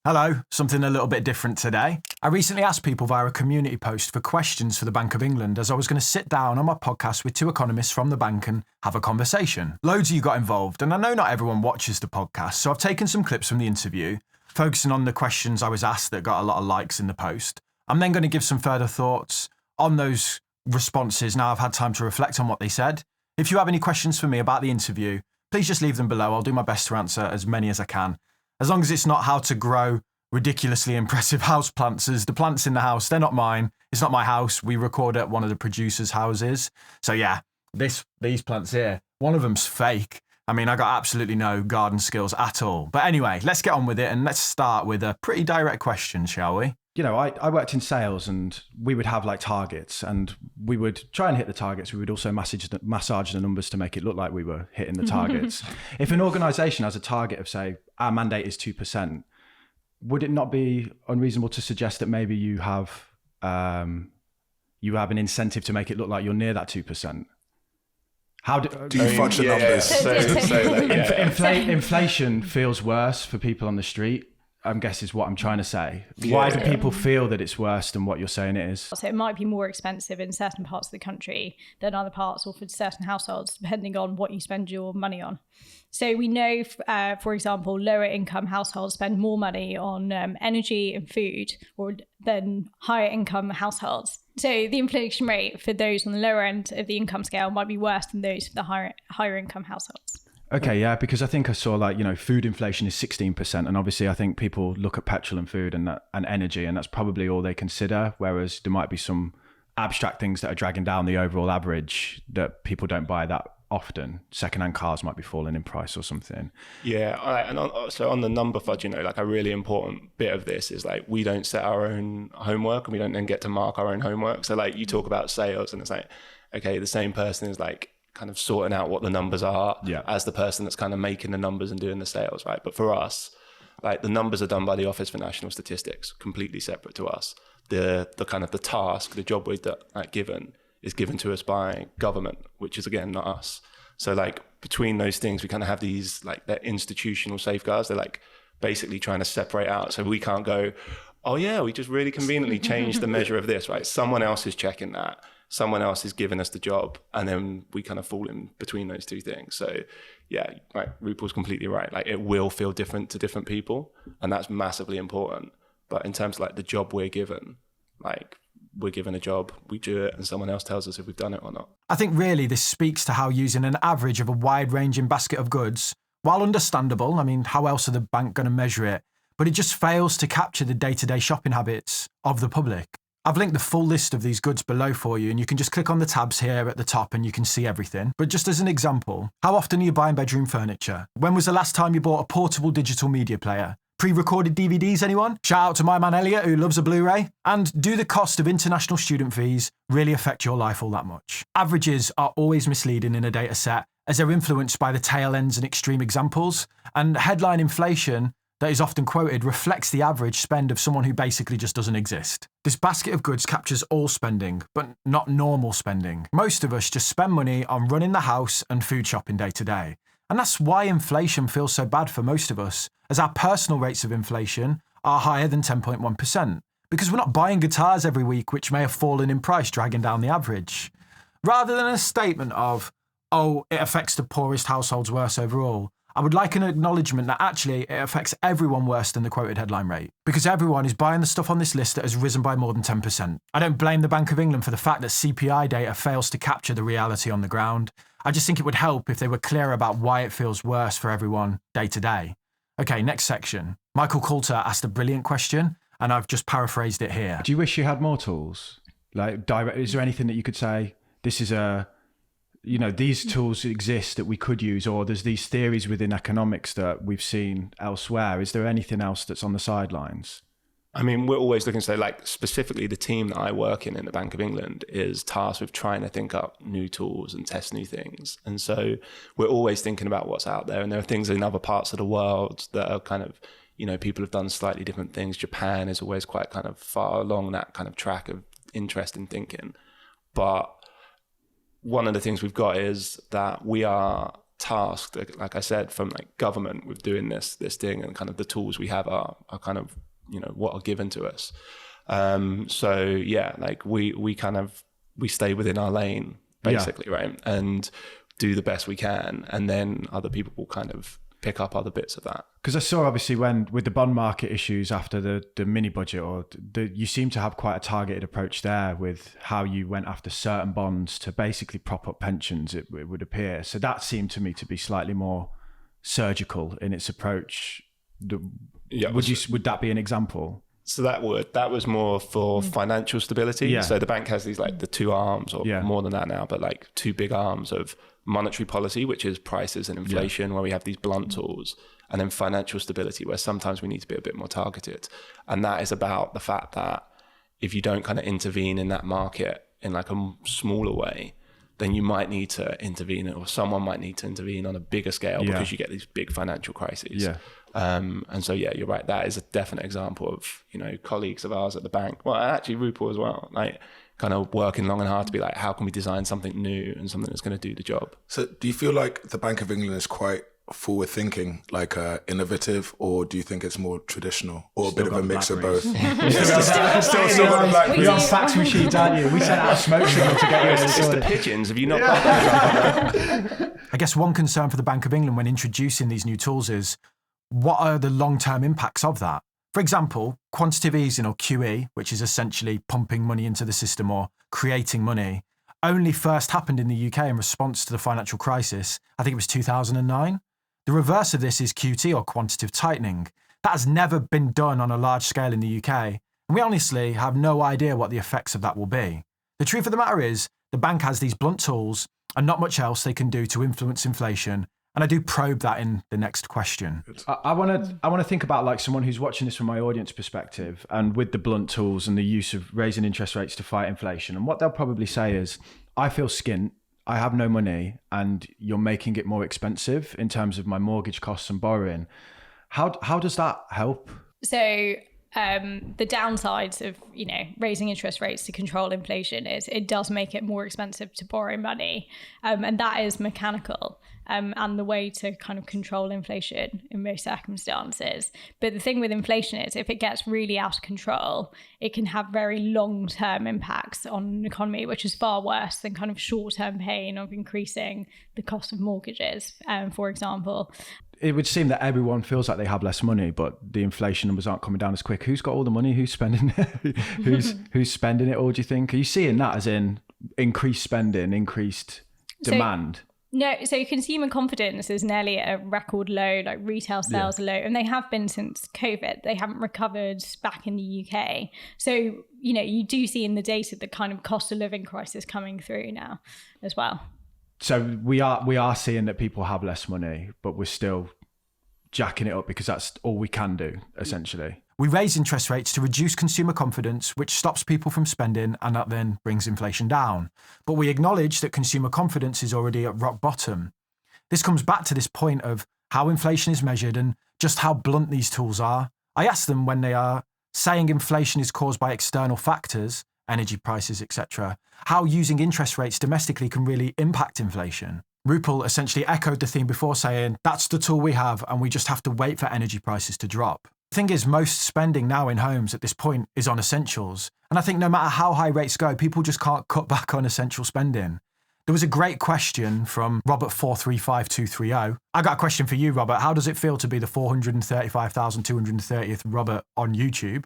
Hello, something a little bit different today. I recently asked people via a community post for questions for the Bank of England as I was going to sit down on my podcast with two economists from the bank and have a conversation. Loads of you got involved, and I know not everyone watches the podcast, so I've taken some clips from the interview, focusing on the questions I was asked that got a lot of likes in the post. I'm then going to give some further thoughts on those responses now I've had time to reflect on what they said. If you have any questions for me about the interview, please just leave them below. I'll do my best to answer as many as I can. As long as it's not how to grow ridiculously impressive house plants, as the plants in the house, they're not mine. It's not my house. We record at one of the producers' houses. So yeah, these plants here, one of them's fake. I mean, I got absolutely no garden skills at all. But anyway, let's get on with it and let's start with a pretty direct question, shall we? You know, I worked in sales and we would have like targets and we would try and hit the targets. We would also massage the numbers to make it look like we were hitting the targets. If an organization has a target of, say, our mandate is 2%, would it not be unreasonable to suggest that maybe you have an incentive to make it look like you're near that 2%? How do you fudge the numbers? Inflation feels worse for people on the street, I guess is what I'm trying to say. Why do people feel that it's worse than what you're saying it is? So it might be more expensive in certain parts of the country than other parts, or for certain households, depending on what you spend your money on. So we know, for example, lower income households spend more money on energy and food than higher income households. So the inflation rate for those on the lower end of the income scale might be worse than those for the higher income households. Okay, yeah, because I think I saw food inflation is 16%, and obviously I think people look at petrol and food and energy, and that's probably all they consider, whereas there might be some abstract things that are dragging down the overall average that people don't buy that often. Secondhand cars might be falling in price or something. Yeah, so on the number fudge, a really important bit of this is we don't set our own homework and we don't then get to mark our own homework. So you talk about sales and it's okay, the same person is kind of sorting out what the numbers are as the person that's kind of making the numbers and doing the sales, right? But for us, the numbers are done by the Office for National Statistics, completely separate to us. The kind of the task, the job we're given is given to us by government, which is again not us. So between those things, we kind of have these they're institutional safeguards. They're basically trying to separate out, so we can't go, oh yeah, we just really conveniently changed the measure of this, right? Someone else is checking that. Someone else is giving us the job, and then we kind of fall in between those two things. So yeah, Rupal's completely right. It will feel different to different people, and that's massively important. But in terms of the job we're given, we're given a job, we do it, and someone else tells us if we've done it or not. I think really this speaks to how using an average of a wide-ranging basket of goods, while understandable, I mean, how else are the bank going to measure it? But it just fails to capture the day-to-day shopping habits of the public. I've linked the full list of these goods below for you, and you can just click on the tabs here at the top and you can see everything. But just as an example, how often are you buying bedroom furniture? When was the last time you bought a portable digital media player? Pre-recorded DVDs, anyone? Shout out to my man Elliot, who loves a Blu-ray. And do the cost of international student fees really affect your life all that much? Averages are always misleading in a data set, as they're influenced by the tail ends and extreme examples. And headline inflation that is often quoted reflects the average spend of someone who basically just doesn't exist. This basket of goods captures all spending, but not normal spending. Most of us just spend money on running the house and food shopping day to day. And that's why inflation feels so bad for most of us, as our personal rates of inflation are higher than 10.1%, because we're not buying guitars every week, which may have fallen in price, dragging down the average. Rather than a statement of, oh, it affects the poorest households worse overall, I would like an acknowledgement that actually it affects everyone worse than the quoted headline rate, because everyone is buying the stuff on this list that has risen by more than 10%. I don't blame the Bank of England for the fact that CPI data fails to capture the reality on the ground. I just think it would help if they were clear about why it feels worse for everyone day to day. Okay, next section. Michael Coulter asked a brilliant question, and I've just paraphrased it here. Do you wish you had more tools? Is there anything that you could say, this is these tools exist that we could use, or there's these theories within economics that we've seen elsewhere? Is there anything else that's on the sidelines? I mean, we're always looking to say, specifically the team that I work in the Bank of England is tasked with trying to think up new tools and test new things. And so we're always thinking about what's out there. And there are things in other parts of the world that are kind of, people have done slightly different things. Japan is always quite kind of far along that kind of track of interest in thinking. But one of the things we've got is that we are tasked, like I said, from like government with doing this thing, and kind of the tools we have are kind of, you know, what are given to us. So yeah, like we stay within our lane basically, right? And do the best we can. And then other people will kind of pick up other bits of that. Because I saw obviously with the bond market issues after the mini budget, you seem to have quite a targeted approach there with how you went after certain bonds to basically prop up pensions, it would appear. So that seemed to me to be slightly more surgical in its approach. Would that be an example? So that was more for financial stability. Yeah. So the bank has these like the two arms, or more than that now, but like two big arms of monetary policy, which is prices and inflation, where we have these blunt tools, and then financial stability, where sometimes we need to be a bit more targeted. And that is about the fact that if you don't kind of intervene in that market in like a smaller way, then you might need to intervene, or someone might need to intervene on a bigger scale because you get these big financial crises. Yeah. And so, yeah, you're right. That is a definite example of, you know, colleagues of ours at the bank. Well, actually Rupal as well, like kind of working long and hard to be like, how can we design something new and something that's going to do the job? So do you feel like the Bank of England is quite forward thinking, like innovative, or do you think it's more traditional, or Still a bit of a mix of both? Still got the black. You're on fax machines, aren't you? We sent out a smoke signal to get you in. It's the pigeons. Have you not got that? I guess one concern for the Bank of England when introducing these new tools is, what are the long-term impacts of that? For example, quantitative easing, or QE, which is essentially pumping money into the system or creating money, only first happened in the UK in response to the financial crisis. I think it was 2009. The reverse of this is QT, or quantitative tightening. That has never been done on a large scale in the UK, and we honestly have no idea what the effects of that will be. The truth of the matter is, the bank has these blunt tools and not much else they can do to influence inflation. And I do probe that in the next question. I want to think about like someone who's watching this from my audience perspective, and with the blunt tools and the use of raising interest rates to fight inflation. And what they'll probably say is, I feel skint, I have no money, and you're making it more expensive in terms of my mortgage costs and borrowing. How does that help? So the downsides of, you know, raising interest rates to control inflation is it does make it more expensive to borrow money, and that is mechanical. And the way to kind of control inflation in most circumstances. But the thing with inflation is, if it gets really out of control, it can have very long-term impacts on an economy, which is far worse than kind of short-term pain of increasing the cost of mortgages, for example. It would seem that everyone feels like they have less money, but the inflation numbers aren't coming down as quick. Who's got all the money? Who's spending it? Who's spending it all, do you think? Are you seeing that as in increased spending, increased demand? No, so consumer confidence is nearly at a record low, like retail sales are low, and they have been since COVID. They haven't recovered back in the UK. So, you know, you do see in the data the kind of cost of living crisis coming through now as well. So we are seeing that people have less money, but we're still jacking it up because that's all we can do, essentially. We raise interest rates to reduce consumer confidence, which stops people from spending, and that then brings inflation down. But we acknowledge that consumer confidence is already at rock bottom. This comes back to this point of how inflation is measured and just how blunt these tools are. I ask them when they are saying inflation is caused by external factors, energy prices, etc., how using interest rates domestically can really impact inflation. Rupal essentially echoed the theme before, saying that's the tool we have and we just have to wait for energy prices to drop. The thing is, most spending now in homes at this point is on essentials. And I think no matter how high rates go, people just can't cut back on essential spending. There was a great question from Robert 435230. I got a question for you, Robert. How does it feel to be the 435,230th Robert on YouTube?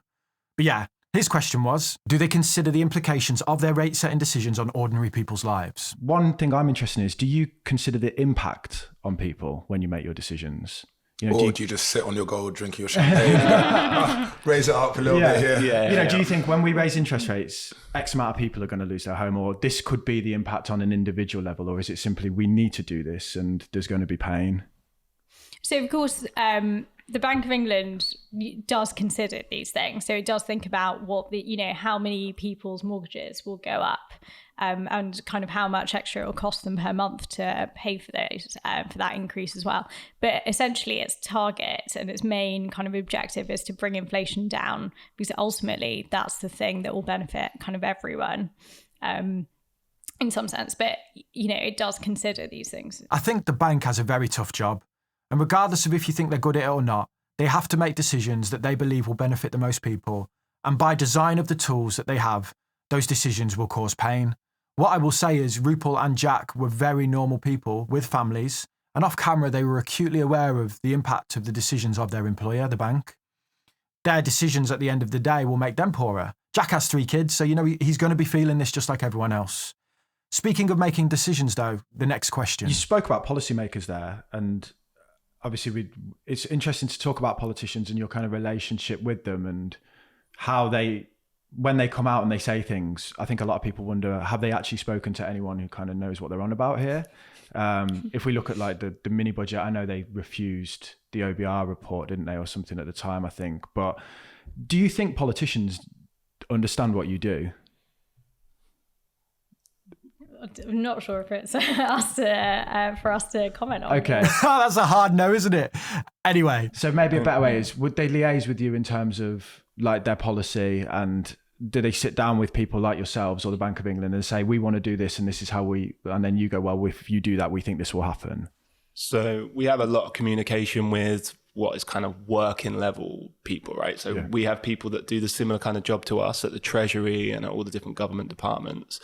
But yeah, his question was, do they consider the implications of their rate setting decisions on ordinary people's lives? One thing I'm interested in is, do you consider the impact on people when you make your decisions? You know, or do you just sit on your gold, drink your champagne, and raise it up a little bit here? Yeah. Do you think when we raise interest rates, X amount of people are going to lose their home, or this could be the impact on an individual level, or is it simply we need to do this and there's going to be pain? So, of course, the Bank of England does consider these things. So it does think about how many people's mortgages will go up, and kind of how much extra it will cost them per month to pay for those, for that increase as well. But essentially its target and its main kind of objective is to bring inflation down, because ultimately that's the thing that will benefit kind of everyone. in some sense, but it does consider these things. I think the bank has a very tough job. And regardless of if you think they're good at it or not, they have to make decisions that they believe will benefit the most people. And by design of the tools that they have, those decisions will cause pain. What I will say is Rupal and Jack were very normal people with families, and off camera they were acutely aware of the impact of the decisions of their employer, the bank. Their decisions at the end of the day will make them poorer. Jack has 3 kids, so he's going to be feeling this just like everyone else. Speaking of making decisions though, the next question. You spoke about policymakers there, and obviously it's interesting to talk about politicians and your kind of relationship with them and how when they come out and they say things, I think a lot of people wonder, have they actually spoken to anyone who kind of knows what they're on about here? If we look at like the mini budget, I know they refused the OBR report, didn't they, or something at the time, I think. But do you think politicians understand what you do? I'm not sure if it's for us to comment on. Okay. That's a hard no, isn't it? Anyway. So maybe a better way is, would they liaise with you in terms of like their policy, and do they sit down with people like yourselves or the Bank of England and say, we want to do this and this is how and then you go, well, if you do that, we think this will happen? So we have a lot of communication with what is kind of working level people, right? So we have people that do the similar kind of job to us at the Treasury and at all the different government departments.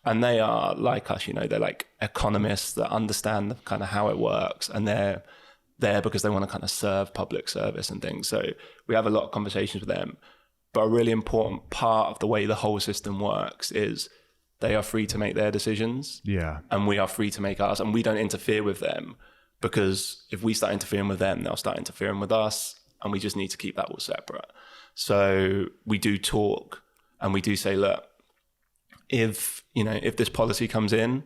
And they are like us, they're like economists that understand the kind of how it works, and they're there because they want to kind of serve public service and things. So we have a lot of conversations with them. But a really important part of the way the whole system works is they are free to make their decisions. Yeah. And we are free to make ours, and we don't interfere with them, because if we start interfering with them, they'll start interfering with us, and we just need to keep that all separate. So we do talk, and we do say, look, if this policy comes in,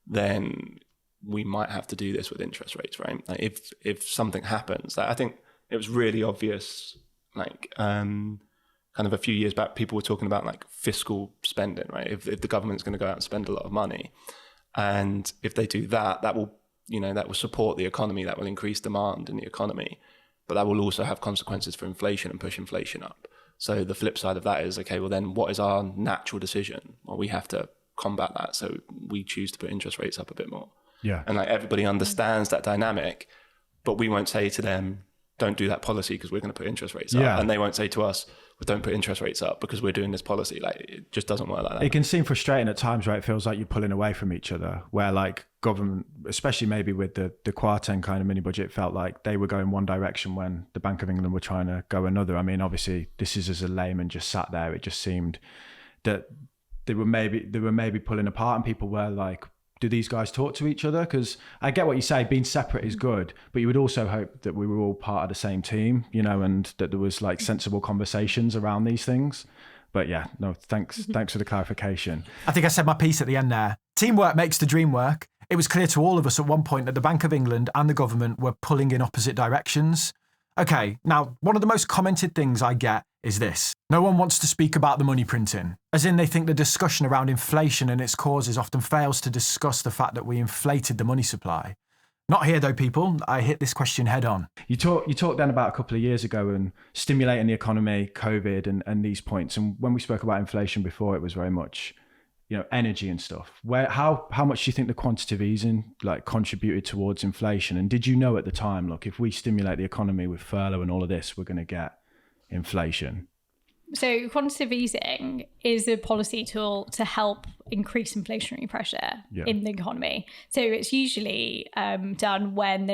then we might have to do this with interest rates, right? Like if something happens, I think it was really obvious, kind of a few years back, people were talking about like fiscal spending, right? If the government's going to go out and spend a lot of money, and if they do that, that will support the economy, that will increase demand in the economy, but that will also have consequences for inflation and push inflation up. So the flip side of that is, okay, well then what is our natural decision? Well, we have to combat that. So we choose to put interest rates up a bit more. Yeah. And like everybody understands that dynamic, but we won't say to them, don't do that policy because we're going to put interest rates up. Yeah. And they won't say to us, well, don't put interest rates up because we're doing this policy. Like, it just doesn't work like that. It can seem frustrating at times, right? It feels like you're pulling away from each other, where like government, especially maybe with the Quarten kind of mini budget, felt like they were going one direction when the Bank of England were trying to go another. I mean, obviously this is as a layman just sat there. It just seemed that they were maybe pulling apart, and people were like, do these guys talk to each other? Because I get what you say, being separate is good, but you would also hope that we were all part of the same team, and that there was like sensible conversations around these things. But yeah, no, thanks for the clarification. I think I said my piece at the end there. Teamwork makes the dream work. It was clear to all of us at one point that the Bank of England and the government were pulling in opposite directions. Okay, now, one of the most commented things I get is this. No one wants to speak about the money printing, as in they think the discussion around inflation and its causes often fails to discuss the fact that we inflated the money supply. Not here though, people. I hit this question head on. You talked then about a couple of years ago and stimulating the economy, COVID and these points. And when we spoke about inflation before, it was very much, energy and stuff. How much do you think the quantitative easing like contributed towards inflation? And did you know at the time, look, if we stimulate the economy with furlough and all of this, we're going to get inflation? So quantitative easing is a policy tool to help increase inflationary pressure in the economy. So it's usually done when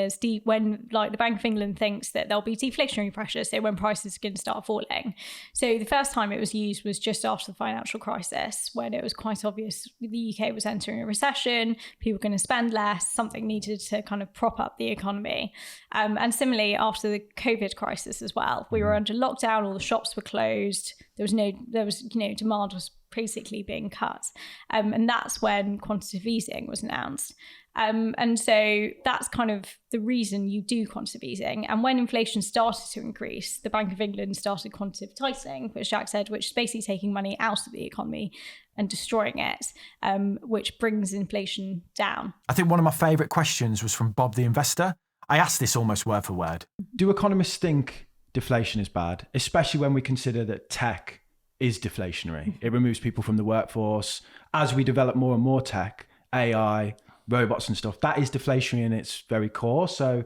when the Bank of England thinks that there'll be deflationary pressure. So when prices are going to start falling. So the first time it was used was just after the financial crisis, when it was quite obvious the UK was entering a recession, people were going to spend less, something needed to kind of prop up the economy. And similarly, after the COVID crisis as well, we were under lockdown, all the shops were closed. Demand was basically being cut. And that's when quantitative easing was announced. And so that's kind of the reason you do quantitative easing. And when inflation started to increase, the Bank of England started quantitative tightening, which Jack said, which is basically taking money out of the economy and destroying it, which brings inflation down. I think one of my favourite questions was from Bob the investor. I asked this almost word for word. Do economists think deflation is bad, especially when we consider that tech is deflationary. It removes people from the workforce. As we develop more and more tech, AI, robots and stuff, that is deflationary in its very core. So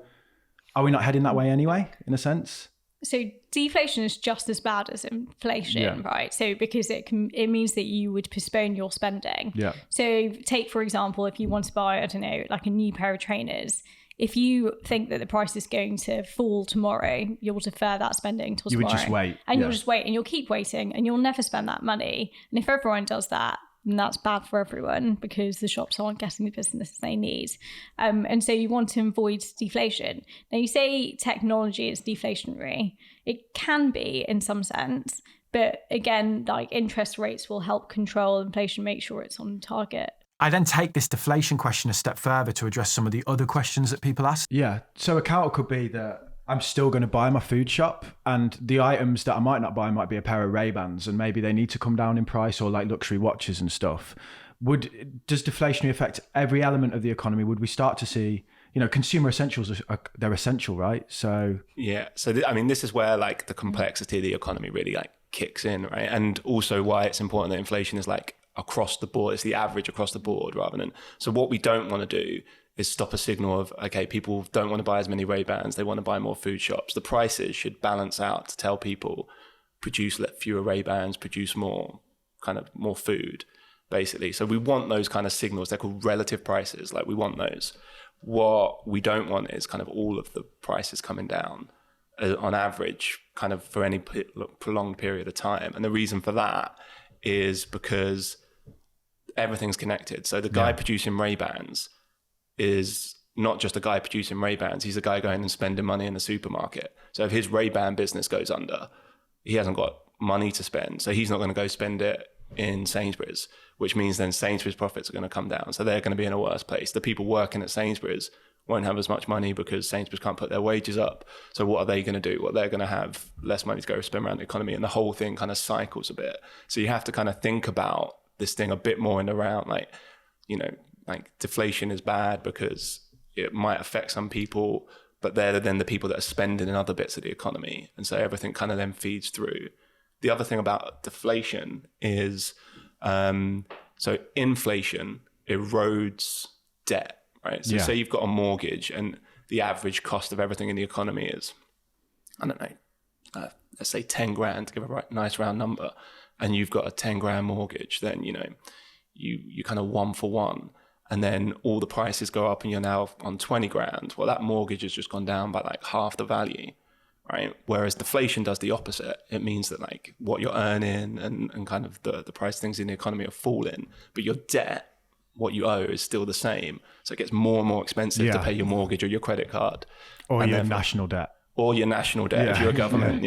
are we not heading that way anyway, in a sense? So deflation is just as bad as inflation, right? So because it means that you would postpone your spending. Yeah. So take, for example, if you want to buy, I don't know, like a new pair of trainers, if you think that the price is going to fall tomorrow, you'll defer that spending till tomorrow. You would just wait. And you'll just wait and you'll keep waiting and you'll never spend that money. And if everyone does that, then that's bad for everyone because the shops aren't getting the business they need. And so you want to avoid deflation. Now you say technology is deflationary. It can be in some sense, but again, like interest rates will help control inflation, make sure it's on target. I then take this deflation question a step further to address some of the other questions that people ask. Yeah. So a counter could be that I'm still going to buy my food shop and the items that I might not buy might be a pair of Ray-Bans and maybe they need to come down in price, or like luxury watches and stuff. Does deflationary affect every element of the economy? Would we start to see, consumer essentials, they're essential, right? So yeah. So this is where like the complexity of the economy really like kicks in, right? And also why it's important that inflation is like across the board. It's the average across the board rather than, so what we don't want to do is stop a signal of, okay, people don't want to buy as many Ray-Bans, they want to buy more food shops. The prices should balance out to tell people, produce fewer Ray-Bans, produce more food, basically. So we want those kind of signals. They're called relative prices. Like we want those. What we don't want is kind of all of the prices coming down on average, kind of for any prolonged period of time. And the reason for that is because everything's connected. So the guy producing Ray-Bans is not just a guy producing Ray-Bans, he's a guy going and spending money in the supermarket. So if his Ray-Ban business goes under, he hasn't got money to spend. So he's not going to go spend it in Sainsbury's, which means then Sainsbury's profits are going to come down. So they're going to be in a worse place. The people working at Sainsbury's won't have as much money because Sainsbury's can't put their wages up. So what are they going to do? Well, they're going to have less money to go spend around the economy, and the whole thing kind of cycles a bit. So you have to kind of think about this thing a bit more in the round, like deflation is bad because it might affect some people, but they're then the people that are spending in other bits of the economy. And so everything kind of then feeds through. The other thing about deflation is, so inflation erodes debt, right? So say you've got a mortgage and the average cost of everything in the economy is, I don't know, let's say 10 grand to give a nice round number, and you've got a 10 grand mortgage, then, you kind of 1 for 1. And then all the prices go up and you're now on 20 grand. Well, that mortgage has just gone down by like half the value, right? Whereas deflation does the opposite. It means that like what you're earning and kind of the price of things in the economy are falling, but your debt, what you owe, is still the same. So it gets more and more expensive to pay your mortgage or your credit card. Or your national debt. Or your national debt if you're a government.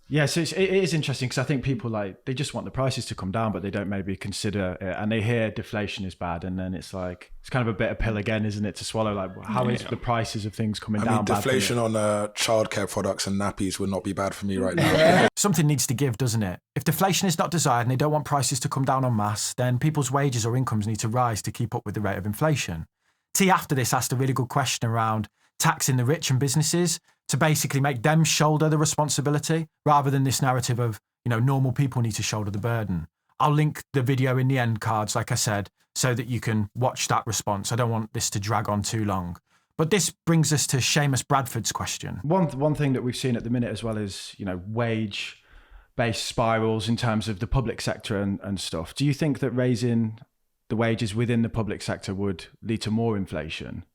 Yeah, so it is interesting because I think people they just want the prices to come down, but they don't maybe consider it, and they hear deflation is bad, and then it's kind of a bitter pill again, isn't it, to swallow? Like, how is the prices of things coming down? Deflation on childcare products and nappies would not be bad for me right now. Something needs to give, doesn't it? If deflation is not desired and they don't want prices to come down en masse, then people's wages or incomes need to rise to keep up with the rate of inflation. T after this asked a really good question around taxing the rich and businesses to basically make them shoulder the responsibility rather than this narrative of, normal people need to shoulder the burden. I'll link the video in the end cards, like I said, so that you can watch that response. I don't want this to drag on too long. But this brings us to Seamus Bradford's question. One thing that we've seen at the minute as well is, wage-based spirals in terms of the public sector and stuff. Do you think that raising the wages within the public sector would lead to more inflation?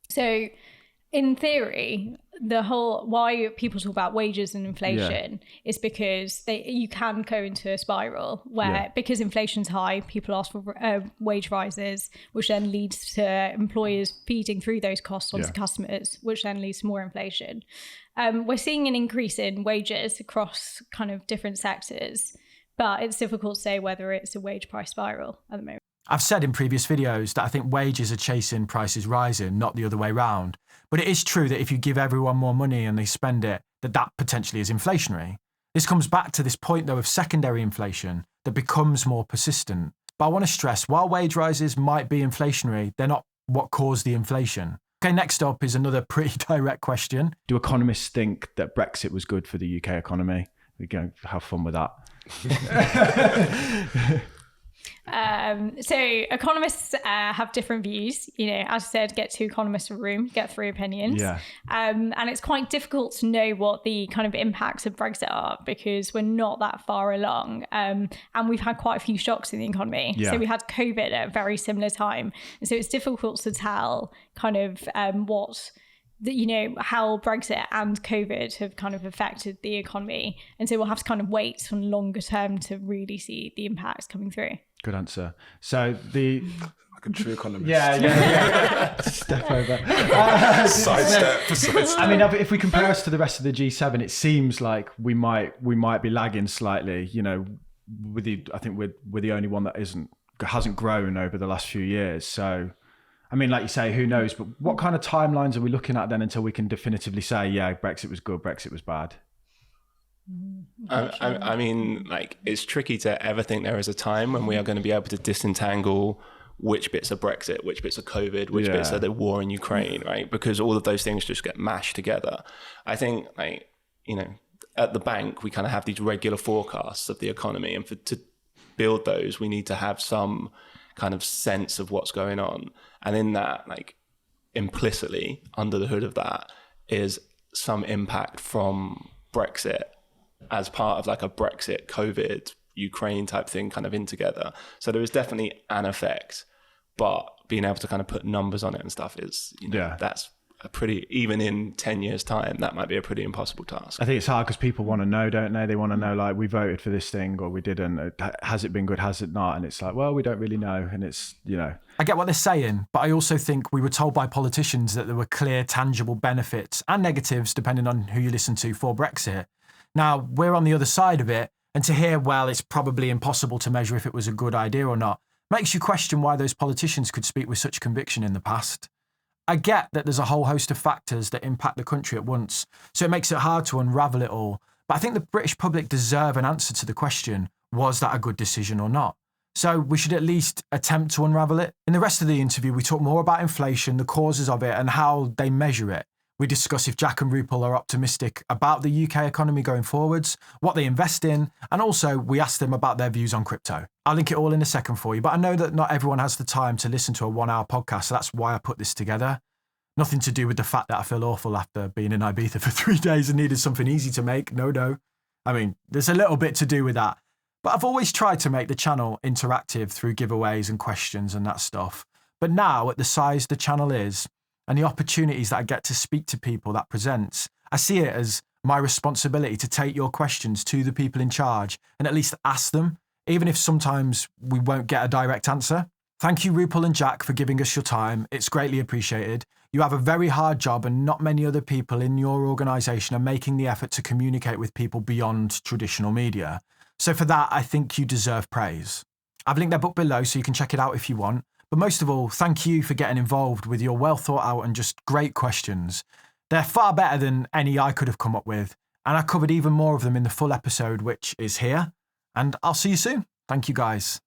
So in theory, the whole why people talk about wages and inflation is because you can go into a spiral where because inflation's high, people ask for wage rises, which then leads to employers feeding through those costs onto customers, which then leads to more inflation. We're seeing an increase in wages across kind of different sectors, but it's difficult to say whether it's a wage price spiral at the moment. I've said in previous videos that I think wages are chasing prices rising, not the other way round. But it is true that if you give everyone more money and they spend it, that potentially is inflationary. This comes back to this point, though, of secondary inflation that becomes more persistent. But I want to stress, while wage rises might be inflationary, they're not what caused the inflation. Okay, next up is another pretty direct question. Do economists think that Brexit was good for the UK economy? We're going to have fun with that. So economists have different views. You know, as I said, get 2 economists in a room, get 3 opinions. Yeah. And it's quite difficult to know what the kind of impacts of Brexit are because we're not that far along. And we've had quite a few shocks in the economy. Yeah. So we had COVID at a very similar time. And so it's difficult to tell kind of how Brexit and COVID have kind of affected the economy. And so we'll have to kind of wait on longer term to really see the impacts coming through. Good answer. So the Like a true economist. yeah. Step over. Sidestep. I mean, if we compare us to the rest of the G7, it seems like we might be lagging slightly. You know, I think we're the only one that hasn't grown over the last few years. So, I mean, like you say, who knows? But what kind of timelines are we looking at then until we can definitively say, yeah, Brexit was good, Brexit was bad? I mean, like, it's tricky to ever think there is a time when we are going to be able to disentangle which bits are Brexit, which bits are COVID, which bits are the war in Ukraine, right? Because all of those things just get mashed together. I think, like, you know, at the bank, we kind of have these regular forecasts of the economy, and to build those, we need to have some kind of sense of what's going on. And in that, like, implicitly under the hood of that is some impact from Brexit as part of like a Brexit, COVID, Ukraine type thing kind of in together. So there is definitely an effect, but being able to kind of put numbers on it and stuff is, you know, that's a pretty, even in 10 years time, that might be a pretty impossible task. I think it's hard because people want to know, don't they? They want to know, like, we voted for this thing or we didn't. Has it been good? Has it not? And it's like, well, we don't really know. And it's, you know. I get what they're saying, but I also think we were told by politicians that there were clear, tangible benefits and negatives, depending on who you listen to, for Brexit. Now, we're on the other side of it, and to hear, well, it's probably impossible to measure if it was a good idea or not, makes you question why those politicians could speak with such conviction in the past. I get that there's a whole host of factors that impact the country at once, so it makes it hard to unravel it all. But I think the British public deserve an answer to the question, was that a good decision or not? So we should at least attempt to unravel it. In the rest of the interview, we talk more about inflation, the causes of it, and how they measure it. We discuss if Jack and Rupal are optimistic about the UK economy going forwards, what they invest in, and also we ask them about their views on crypto. I'll link it all in a second for you, but I know that not everyone has the time to listen to a 1-hour podcast, so that's why I put this together. Nothing to do with the fact that I feel awful after being in Ibiza for 3 days and needed something easy to make. No. I mean, there's a little bit to do with that. But I've always tried to make the channel interactive through giveaways and questions and that stuff. But now, at the size the channel is, and the opportunities that I get to speak to people that presents, I see it as my responsibility to take your questions to the people in charge and at least ask them, even if sometimes we won't get a direct answer. Thank you, Rupal and Jack, for giving us your time. It's greatly appreciated. You have a very hard job, and not many other people in your organisation are making the effort to communicate with people beyond traditional media. So for that, I think you deserve praise. I've linked their book below so you can check it out if you want. But most of all, thank you for getting involved with your well thought out and just great questions. They're far better than any I could have come up with. And I covered even more of them in the full episode, which is here. And I'll see you soon. Thank you, guys.